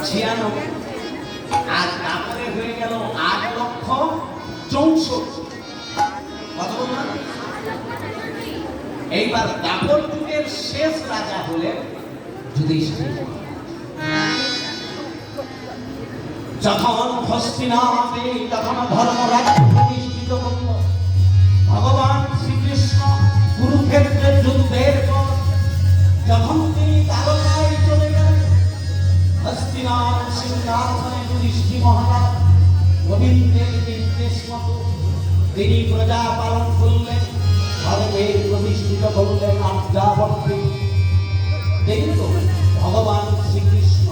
96, আর তারপরে হয়ে গেল 8,64,000। কত বললাম? এইবার দাপর যুগের শেষ রাজা হলেন যুধিষ্ঠির। যখন হস্তিনাপুরে তখন ধর্মরাজ্য প্রতিষ্ঠিত করল ভগবান শ্রীকৃষ্ণ কুরুক্ষেত্রের যুদ্ধের পর, যখন তিনি দ্বারকায় চলে গেলেন, হস্তিনাপুর সিংহাসনে যুধিষ্ঠির মহারাজ গোবিন্দের নির্দেশ মতো তিনি প্রজা পালন করলেন, ধর্মের প্রতিষ্ঠিত করলেন আজ্ঞাবর্তে। কিন্তু ভগবান শ্রীকৃষ্ণ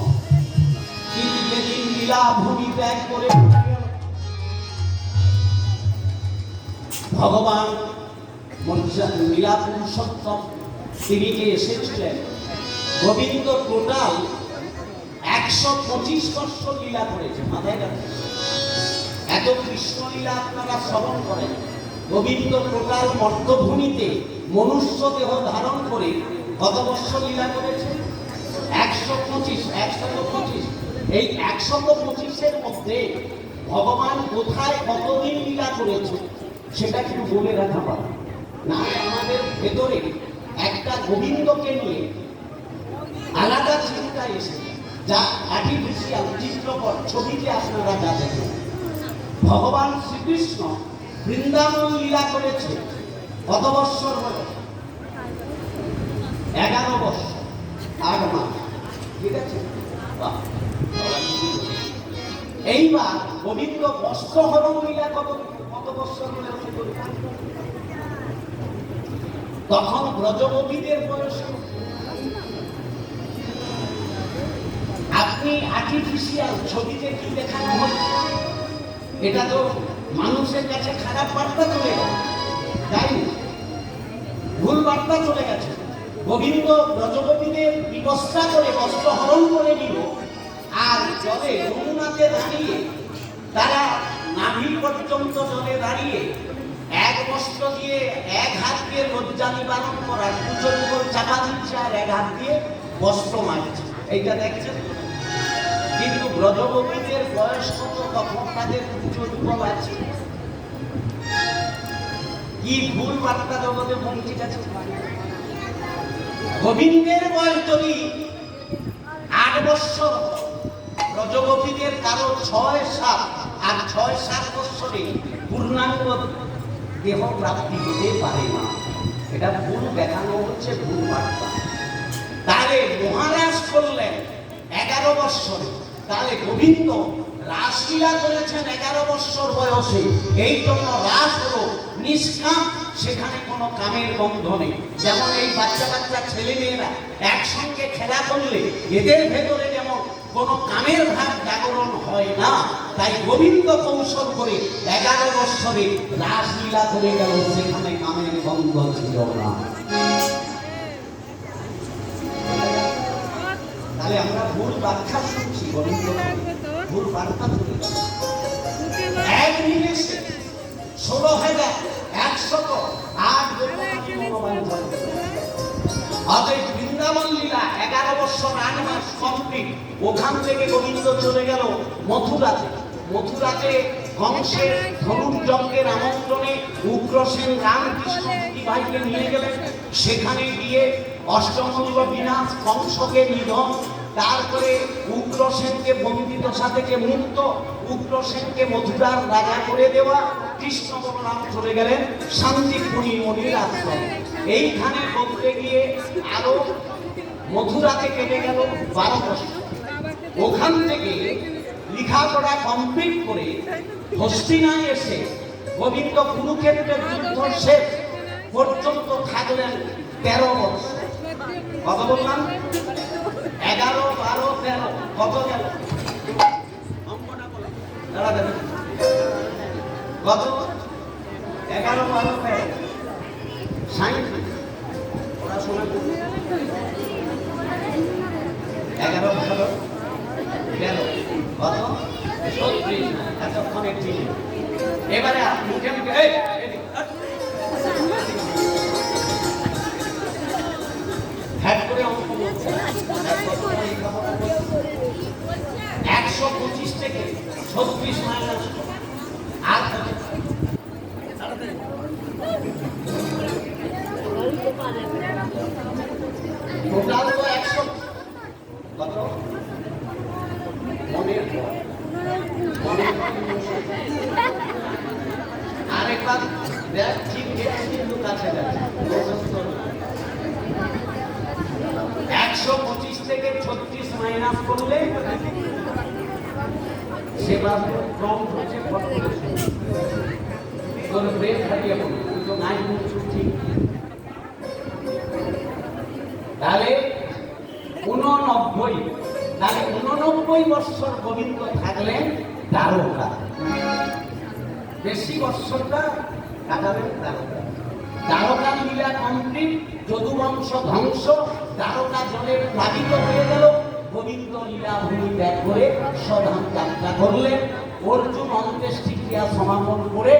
তিনি যেদিন লীলা ভূমি ত্যাগ করে ভগবান লীলা পুরুষোত্তম তিনি যে এসেছিলেন, গোবিন্দ টোটাল 125 বৎসর লীলা করেছে। মাথায় রাখবেন, এত কৃষ্ণ লীলা আপনারা শ্রবণ করেন। গোবিন্দ টোটাল মর্তভূমিতে মনুষ্য দেহ ধারণ করে কত বৎসর লীলা করেছে? 125। এই 125-এর মধ্যে ভগবান কোথায় কতদিন লীলা করেছে সেটা কিন্তু বলে রাখা পারে না। আমাদের ভেতরে একটা গোবিন্দকে নিয়ে আলাদা চিন্তা এসে, যা আর্টিফিশিয়াল চিত্রপট ছবিতে আপনারা যা দেখেন। ভগবান শ্রীকৃষ্ণ বৃন্দাবন লীলা করেছে কত বৎসর হল? 11 বৎসর 8 মাস। ঠিক আছে? এইবার গোবিন্দ বস্ত্রহরণ লীলা কত বৎসর হলে? তখন ব্রজগোপীদের বয়স। আপনি আর্টিফিশিয়াল ছবিতে কি দেখানো হচ্ছে, এটা তো মানুষের কাছে খারাপ বার্তা চলে গেছে, তাই ভুল বার্তা চলে গেছে। গোবিন্দ ব্রজগোপীদের বিবস্ত্রা করে বস্ত্র হরণ করে নিল, আর জলে যমুনাতে দাঁড়িয়ে তারা নাভি পর্যন্ত জলে দাঁড়িয়ে এক বস্ত্র দিয়ে এক হাত দিয়ে লজ্জা নিবারণ করার পুজোর উপর চাপা দিচ্ছে, আর এক হাত দিয়ে বস্ত্র মারছে। এইটা দেখছেন? কিন্তু ব্রজগোপীদের বয়স কত, তখন তাদের পুজোর উপর আছে। কি ভুল বার্তা জগতে পৌঁছে গেছে। গোবিন্দের বয়স যদি 8 বৎসর, ব্রজগোপীদের কারো 6-7, আর 6-7 বৎসরে পূর্ণাঙ্গ দেহ প্রাপ্তি হতে পারে না। এটা ভুল দেখানো হচ্ছে, ভুল বার্তা। তাহলে মহারাজ করলেন 11 বৎসরে, তাহলে গোবিন্দ রাসলীলা করেছেন 11 বৎসর বয়সে। এই জন্য রাস হলো নিষ্কাম, সেখানে কোনো কামের গন্ধ নেই। যেমন এই বাচ্চা ছেলে মেয়েরা একসঙ্গে খেলা করলে এদের ভেতরে যেমন কোনো কামের ভাব জাগরণ হয় না, তাই গোবিন্দ কৌশল করে 11 বৎসরে রাসলীলা করে গেল, সেখানে কামের গন্ধ ছিল না। তাহলে আমরা ভুল ব্যাখ্যা শুনছি, গোবিন্দ ভুল বার্তা চলে গেল। এক নিমেষে 16,108 অতএব বৃন্দাবন লীলা 11 বৎসর 8 মাস কমপ্লিট। ওখান থেকে গোবিন্দ চলে গেল মথুরাতে। মথুরাতে কংসের ধনুর্যজ্ঞের আমন্ত্রণে উগ্রসেন রামকৃষ্ণ দুটি ভাইকে নিয়ে গেলেন। সেখানে গিয়ে অষ্টমঙ্গ বিনাশ, কংসকে নিধন, তারপরে উগ্রসেনকে বন্দিদশা থেকে মুক্ত, উগ্রসেনকে মথুরার রাজা করে দেওয়া। কৃষ্ণ বলরাম চলে গেলেন শান্তিপুরী মনির আশ্রমে। এইখানে বলতে গিয়ে আরো মথুরাতে কেটে গেল 12 বছর। ওখান থেকে লেখাপড়া কমপ্লিট করে হস্তিনায় এসে গোবিন্দ কুরুক্ষেত্রের যুদ্ধ শেষ পর্যন্ত থাকলেন 13 বছর। কত বললাম? 11, 12, 13, কত গেল? কত? 11, 12, 13, 60 পড়াশোনা করল। 11, 12, 13, কত? 36। এতক্ষণে ঠিক। এবারে মুখে মুখে হ্যাট করে অঙ্ক বলছে। মাইনাস করলে সে কম হচ্ছে তোর ব্রেক হারিয়ে পড়বে, তুই তো নাই বলছো ঠিক। তাহলে 89 বৎসর গোবিন্দ থাকলেন দ্বারকা, বেশি বৎসরটা কাটাবেন দ্বারকা। দ্বারকা লীলা কমপ্লিট, যদুবংশ ধ্বংস, দ্বারকা জলে প্লাবিত হয়ে গেল। গোবিন্দ লীলা ভূমি ত্যাগ করে স্বধাম যাত্রা করলেন। অর্জুন অন্ত্যেষ্টিক্রিয়া সমাপন করে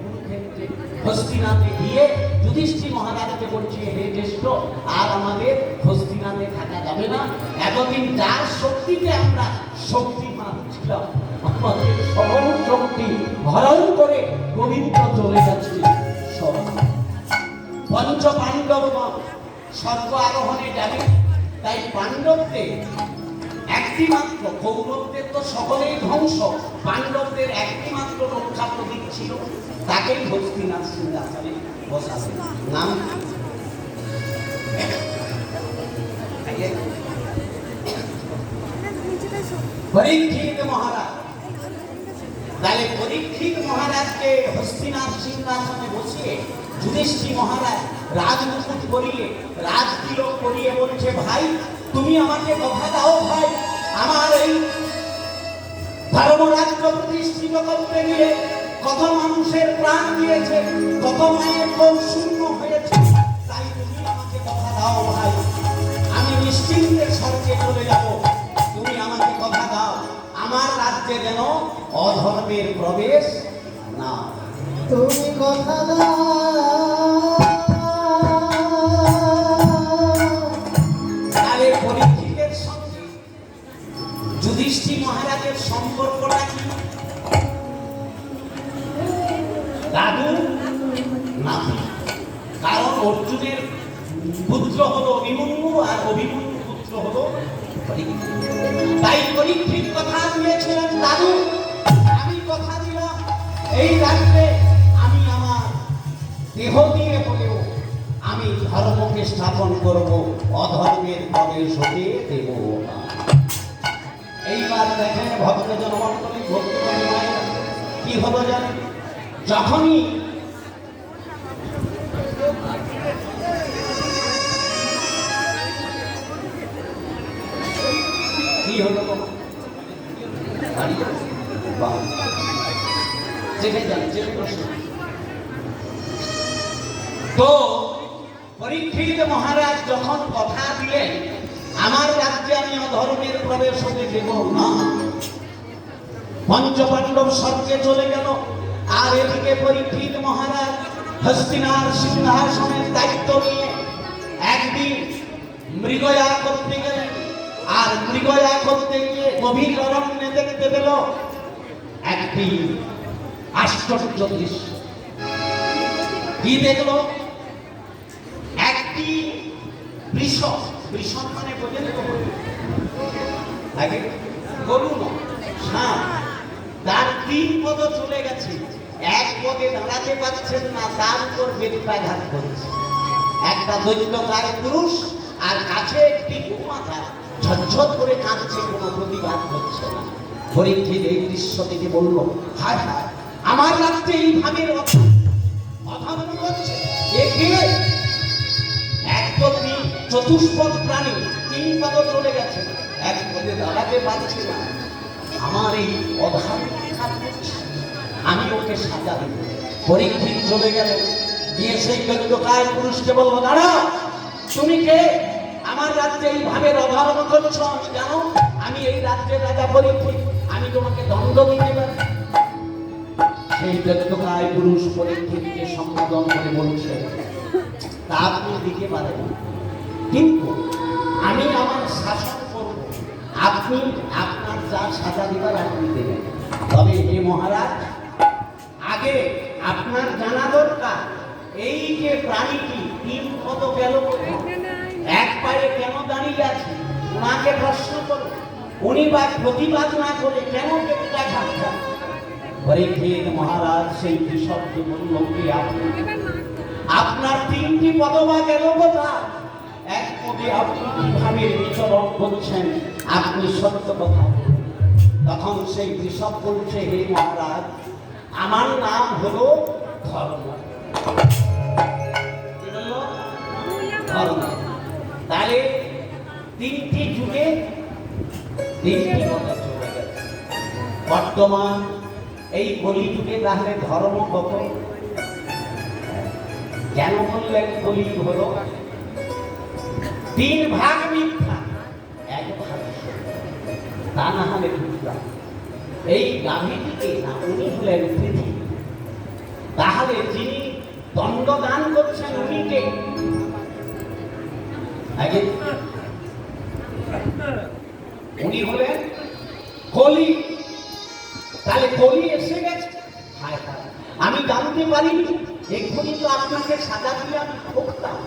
কুরুক্ষেত্রে হস্তিনাথে গিয়ে যুধিষ্ঠির মহারাজকে বলছে, হে জ্যেষ্ঠ, আর আমাদের হস্তিনাথে থাকা যাবে না। এতদিন যার শক্তিতে আমরা শক্তিমান ছিলাম, আমাদের সবল শক্তি হরণ করে গোবিন্দ চলে যাচ্ছে পঞ্চ পাণ্ডবগণ স্বর্গ আরোহণে যাবে। তাই পাণ্ডবদের একটি মাত্র, কৌরবদের তো সকলেই ধ্বংস, পাণ্ডবদের একটি মাত্র রক্ষা প্রদীপ ছিল, তাকেই হস্তিনাথ সিংহাসনে বসাবে। নাম পরীক্ষিত মহারাজ। তাহলে পরীক্ষিত মহারাজকে হস্তিনাথ সিংহাসনে বসিয়ে যুধিষ্ঠির মহারাজ রাজমুকুট পরিয়ে রাজতিলক পরিয়ে বলছে, ভাই তুমি আমাকে কথা দাও, ভাই আমার এই ধর্মরাজ্য প্রতিষ্ঠিত করতে গিয়ে কত মানুষের প্রাণ দিয়েছে, কত মায়ের কোল শূন্য হয়েছে, তাই তুমি আমাকে কথা দাও ভাই, আমি নিশ্চিন্তে স্বর্গে চলে যাব। তুমি আমাকে কথা দাও, আমার রাজ্যে যেন অধর্মের প্রবেশ না। তুমি কথা দাও। তাহলে পরীক্ষিতের সঙ্গে যুধিষ্ঠির মহারাজের সম্পর্কটা কি? দাদু নাতি। কারণ অর্জুনের পুত্র হলো অভিমন্যু আর অভিমন্যু পুত্র হলো পরীক্ষিত। তাই পরীক্ষিত কথা দিয়েছিলেন, দাদু আমি কথা দিলাম এই রাত্রে আমি আমার দেহ দিয়ে হলেও আমি ধর্মকে স্থাপন করব, অধর্মের প্রবেশ হতে দেব না। এইবার দেখেন ভক্ত জনমন্ডলী, ভক্তগণ মায়েরা, কি হলো জানেন? যখনই কি হলো তো পরীক্ষিত মহারাজ যখন কথা দিলেন, আমার রাজ্যে আমি অধর্মের প্রবেশ হতে দেব না, পঞ্চপাণ্ডব স্বর্গে চলে গেল। আর এদিকে পরীক্ষিত মহারাজ হস্তিনার সিংহাসনের দায়িত্ব নিয়ে একদিন মৃগয়া করতে গেলেন। আর মৃগয়া করতে গিয়ে গভীর অরণ্যে দেখতে পেল একটি আশ্চর্য দৃশ্য। কি দেখলো? একটি বৃষ, বৃষণ মানে বোঝেন তো, আগে গরু নয়, সাপ, তার 3 পদ চলে গেছে, এক পদে দাঁড়াতে পারছেন না, তার উপর বেত্রাঘাত করছে। একটা দৈত্যকায় পুরুষ আর কাছে একটি গোমাতা ঝরঝর করে কাঁদছে, কোনো প্রতিবাদ হচ্ছে না। পরীক্ষিত এই দৃশ্য দেখে বলল, হায় হায়, আমার রাজ্যে এইভাবে অধর্ম করছে। এক তো চতুষ্পদ প্রাণী, 3 পদ চলে গেছে, এক পদে দাঁড়াতে পারছে না, আমার এই অধর্ম, আমি ওকে সাজা দেব। পরীক্ষিত চলে গেল, গিয়ে সেই দৈত্যকায় পুরুষকে বলল, দাঁড়া, তুমি কে? আমার রাজ্যে এইভাবে অধর্ম করছো, আমি জানো, আমি এই রাজ্যের রাজা পরীক্ষিত, আমি তোমাকে দণ্ড দিতে পারি। সেই দৈত্যকায় পুরুষ পরীক্ষিতকে সম্বোধন করে বলছে, তা আপনি দিতে পারেন, কিন্তু আমি আমার শাসন করব, আপনি আপনার যা সাজা দিবার আপনি দেবেন। তবে হে মহারাজ, আগে আপনার জানা দরকার, এই যে প্রাণীটি 3 পদ গেল, এক পায়ে কেন দাঁড়িয়ে আছে, ওনাকে প্রশ্ন করো। উনি বা প্রতিবাদ না করে কেন বেত্রাঘাত খান? পরীক্ষিত মহারাজ সেই শব্দে বলল, কি আপনি, আপনার 3টি পদ বা গেল কোথা? এক পদে আপনি কিভাবে বিচরণ করছেন, আপনি সত্য কথা বলুন। তখন সেই বৃষভ বলছে, হে মহারাজ, আমার নাম হলো ধর্ম। কি বললো? ধর্ম। তাহলে তিনটি যুগে তিনটি কথা চলে গেছে। বর্তমান এই কলিযুগে তাহলে ধর্ম কত? কেন বললেন কলিযুগ হলো? 3 ভাগ মিথ্যা, 1 ভাগ সত্য। তা না হলে বুঝলাম এই গাভীটিকে না উনি হলেন পৃথিবী। তাহলে যিনি দণ্ড দান করছেন উনি কে? আগে উনি হলেন কলি। তাহলে কলি এসে গেছে। হায় হায়, আমি জানতে পারিনি। এক্ষুনি তো আপনাকে সাজা দিয়ে আমি ঠকতাম।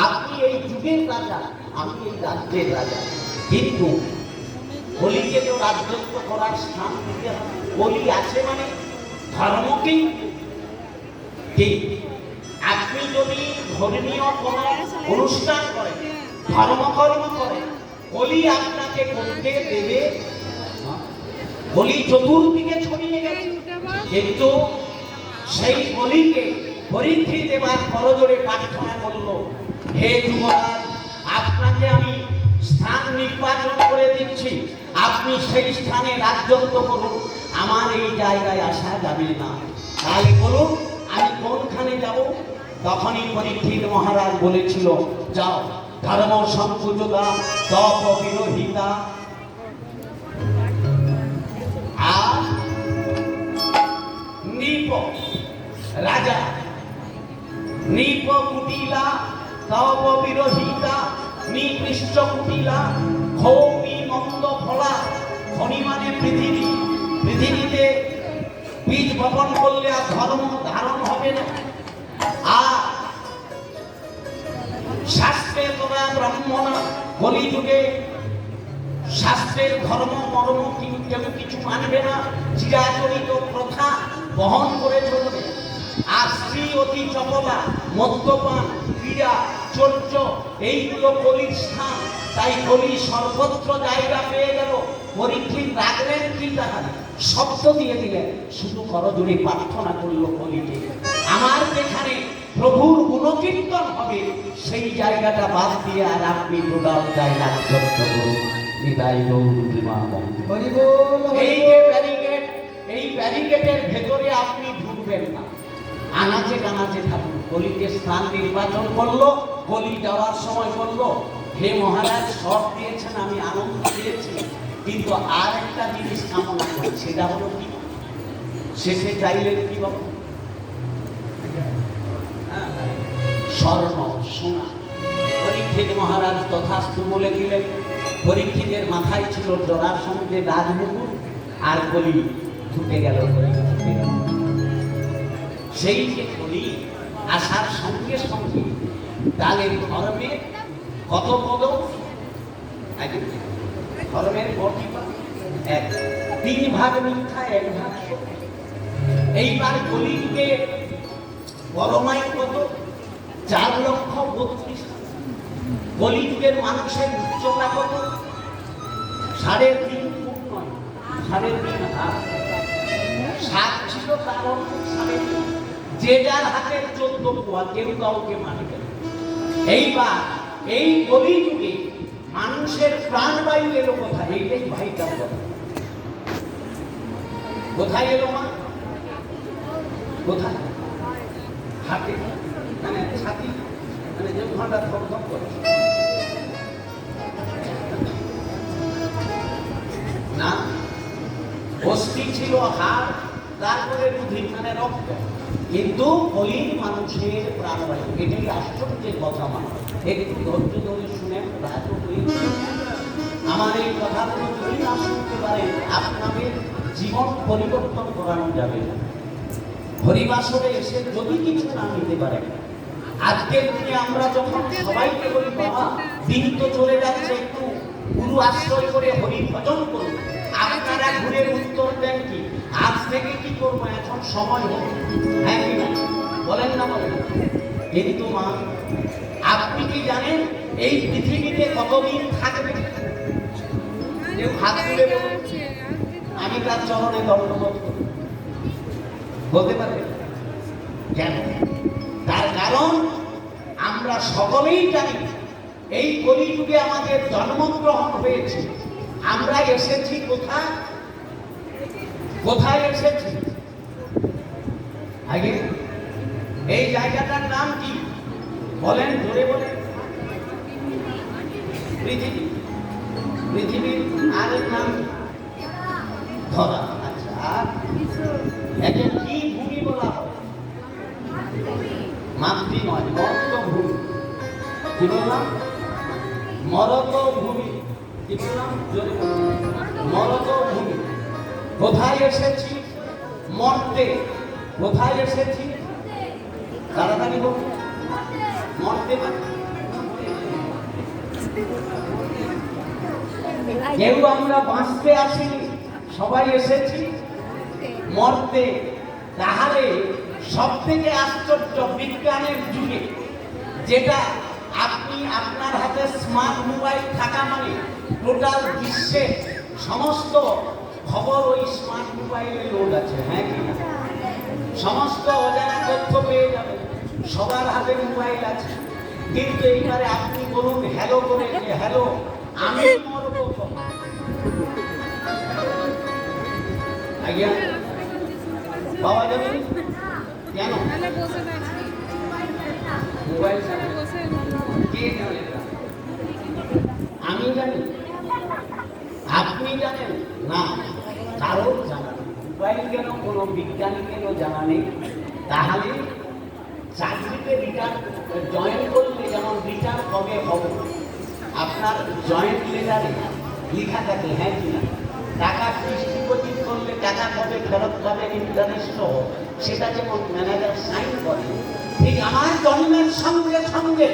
আপনি এই যুগের রাজা, আমি এই রাজ্যের রাজা। কিন্তু কলিকে তো রাজত্ব করার স্থান দিতে হবে। কলি আছে মানে ধর্মকেই। ঠিক আপনি যদি ধর্মীয় কোন অনুষ্ঠান করেন, ধর্মকর্ম করেন, কলি আপনাকে করতে দেবে। কলি চতুর্দিকে ছড়িয়ে গেছে, কিন্তু সেই কলিকে পরীক্ষিত দেবার করজোড়ে প্রার্থনা করলো, হে যুবরাজ, আপনাকে আমি স্থান নির্বাচন করে দিচ্ছি, আপনি সেই স্থানে রাজত্ব করুন, আমার এই জায়গায় আসা যাবে না। তাহলে বলুন আমি কোনখানে যাব? তখনই পরীক্ষিত মহারাজ বলেছিল, যাও ধর্ম সংকুচতা তপ বিরোহিতা আর নৃপ রাজা নৃপ কুটিলা তপ বিরোহিতা নিকৃষ্ট কুটিলা খৌমি মন্দ ফলা। খনি মানে পৃথিবী। পৃথিবীতে বীজ বপন করলে আর ধর্ম ধারণ হবে না। আর শাস্ত্রে তোরা ব্রাহ্মণ কলিযুগে শাস্ত্রের ধর্ম মর্ম কেউ কিছু মানবে না, চিরাচরিত প্রথা বহন করে চলবে। আর স্ত্রী অতি চপলা, মদ্যপান, ক্রীড়া, চর্য, এইগুলো কলির স্থান। তাই কলি সর্বত্র জায়গা পেয়ে গেল। পরীক্ষিত রাখলেন কি? তাহার শব্দ দিয়ে দিলেন, শুধু করজোড়ে প্রার্থনা করলো কলিকে, আমার যেখানে প্রভুর গুণকীর্তন হবে সেই জায়গাটা বাদ দিয়ে আর আপনি টোটাল জায়গা রাজত্ব করুন। বিদায় গৌরীমা। এই যে ব্যারিকেড, এই ব্যারিকেডের ভেতরে আপনি ঢুকবেন না, আনাচে কানাচে থাকুন। কলিকে স্থান নির্বাচন করলো। কলি যাওয়ার সময় বললো, হে মহারাজ, সব দিয়েছেন, আমি আনন্দ দিয়েছি, কিন্তু আর একটা জিনিস কামনা করি, সেটা হলো কি? শেষে চাইলেন কি বাবু? স্বর্ণ, সোনা। পরীক্ষিত মহারাজ তথাস্তু বলে দিলেন। পরীক্ষিতের মাথায় ছিল জরার সঙ্গে রাজমুকুট, আর কলি ঢুকে গেল। সেই যে কলি আসার সঙ্গে সঙ্গে তাহলে ধর্মের কত পদ? ধর্মের এক, 3 ভাগ মিথ্যা, 1 ভাগ সত্য। এইবার কলিকে পরমায়ু কত? 4,32,000। কলিযুগের মানুষের উচ্চতা কত? 3.5 ফুট নয়, 3.5 হাত। 7 ছিল, তার অর্থ 3.5। যে যার হাতে 14 পোয়া, কেউ কাউকে মানবে না। এইবার এই কলিযুগে মানুষের প্রাণবায়ু এলো কোথায়? এইটাই ভাইটার কথা। কোথায় এলো মা? কোথায়? হাতে, মানে ছাতি, মানে যে ঘন্টা ধপ করে না, অস্থি ছিল হাড়, তারপরে রুধির মানে রক্ত। কিন্তু কলির মানুষের প্রাণবায়ু, এটাই আশ্চর্যের কথা। মা একটু ধৈর্য ধরে শুনে আমার এই কথাগুলো যদি না শুনতে পারেন, আপনাদের জীবন পরিবর্তন করানো যাবে না। হরিবাসরে এসে যদি কিছু না নিতে পারেন, আজকের দিনে আমরা যখন সবাইকে বলি, বাবা দিন তো চলে যাচ্ছে, একটু গুরু আশ্রয় করে হরি ভজন করুন, আপনারা ঘুরে উত্তর দেন কি? আজ থেকে কি করবো, এখন সময় হবে। হ্যাঁ কি না বলেন? না বলেন? কিন্তু মা, আপনি কি জানেন এই পৃথিবীতে কতদিন থাকবে? কেউ হাত তুলে বলুন, আমি তার চরণে দণ্ডবোধ করি। বলতে পারবে কেন? তার কারণ আমরা সকলেই জানি এই কলিযুগে আমাদের জন্মগ্রহণ হয়েছে। আমরা এসেছি কোথায়? কোথায় এসেছি? আগে এই জায়গাটার নাম কি বলেন, জোরে বলেন। পৃথিবী। পৃথিবীর আরেক নাম ধরা। আচ্ছা, আর একে কি ভূমি বলা হয়? মাতৃ নয়, মর্তভূমি। কি বললাম? মরতভূমি। কি বললাম? জোরে বলুন। মরতভূমি। কোথায় এসেছি? মর্তে। কোথায় এসেছি? তাড়াতাড়ি বলুন। মর্তে মানে কেউ আমরা বাঁচতে আসিনি, সবাই এসেছি মর্তে। তাহলে সব থেকে আশ্চর্য, বিজ্ঞানের যুগে যেটা আপনি আপনার হাতে স্মার্ট মোবাইল থাকা মানে টোটাল বিশ্বে সমস্ত খবর ওই স্মার্ট মোবাইলে লোড আছে। হ্যাঁ কি না? সমস্ত অজানা তথ্য পেয়ে যাবেন, সবার হাতে মোবাইল আছে। কিন্তু এইবারে আপনি বলুন হ্যালো করে, হ্যালো আমি মরব আজ্ঞা পাওয়া যাবে কেন? মোবাইল কে জানে? আমি জানি, আপনি জানেন না, কারোর জানা নেই। মোবাইল কেন কোনো বিজ্ঞানীকেও জানা নেই। তাহলে চাকরিতে রিটার্ন জয়েন করলে যেমন রিটার্ন কবে হবে আপনার জয়েন্ট লেটারে লেখা থাকে, হ্যাঁ কি না? টাকা ফিক্সড ডিপোজিট করলে টাকা কবে ফেরত পাবে ইন্টারেস্ট সহ সেটা যেমন ম্যানেজার সাইন করে, ঠিক আমার জন্মের সঙ্গে সঙ্গে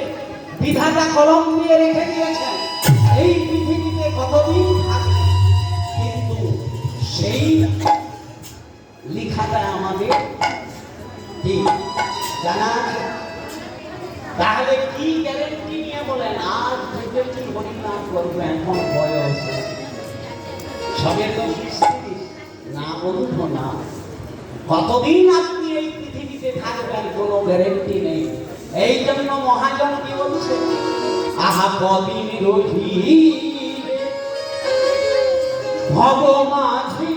বিধাতা কলম দিয়ে রেখে দিয়েছেন এই পৃথিবীতে কতদিন থাকবে, কিন্তু সেই লেখাটা আমাদের ঠিক জানা আছে। তাহলে কি গ্যারেন্টি নিয়ে বলেন আজ থেকে কি হরিনাম করবো? এখন বয়স সবে তো 20-30 না বন্ধু না। কতদিন আপনি এই পৃথিবীতে থাকবেন কোনো গ্যারেন্টি নেই। এই জন্য মহাজন কি বলছে? আহা কদিন রহি ভগমাঝি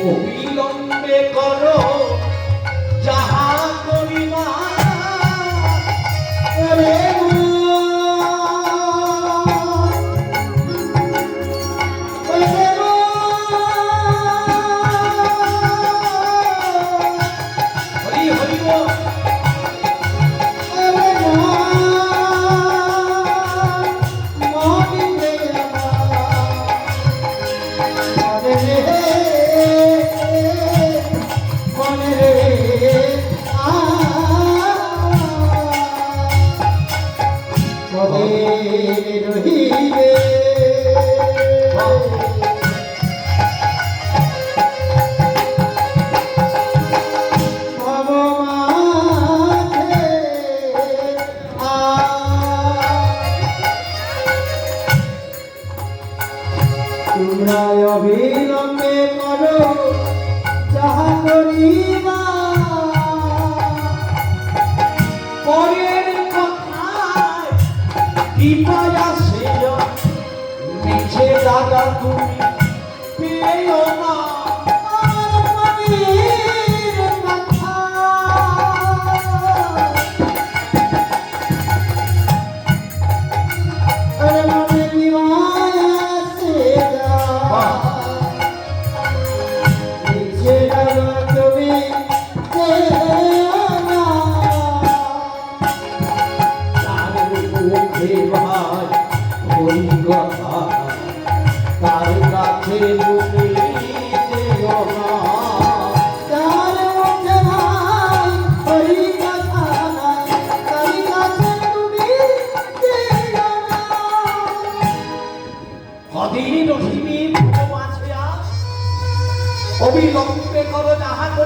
অবিলম্বে করো যাহা করিবা রে হরি হরি বল। তোমরা অবিলম্বে করো যাহা করিবা পরের কথায় বিপয়া সেজ মিছে দাদা তুমি পেও না আমার মনের কথা। আরে মনে দিবা ভাই ওই কথা তার কাছে তুমি যেও না। যার মুখে ভাই ওই কথা নাই, তার কাছে তুমি যেও না। কদিন রহিমি বাঁচিয়া অবিলম্বে করো যাহা করি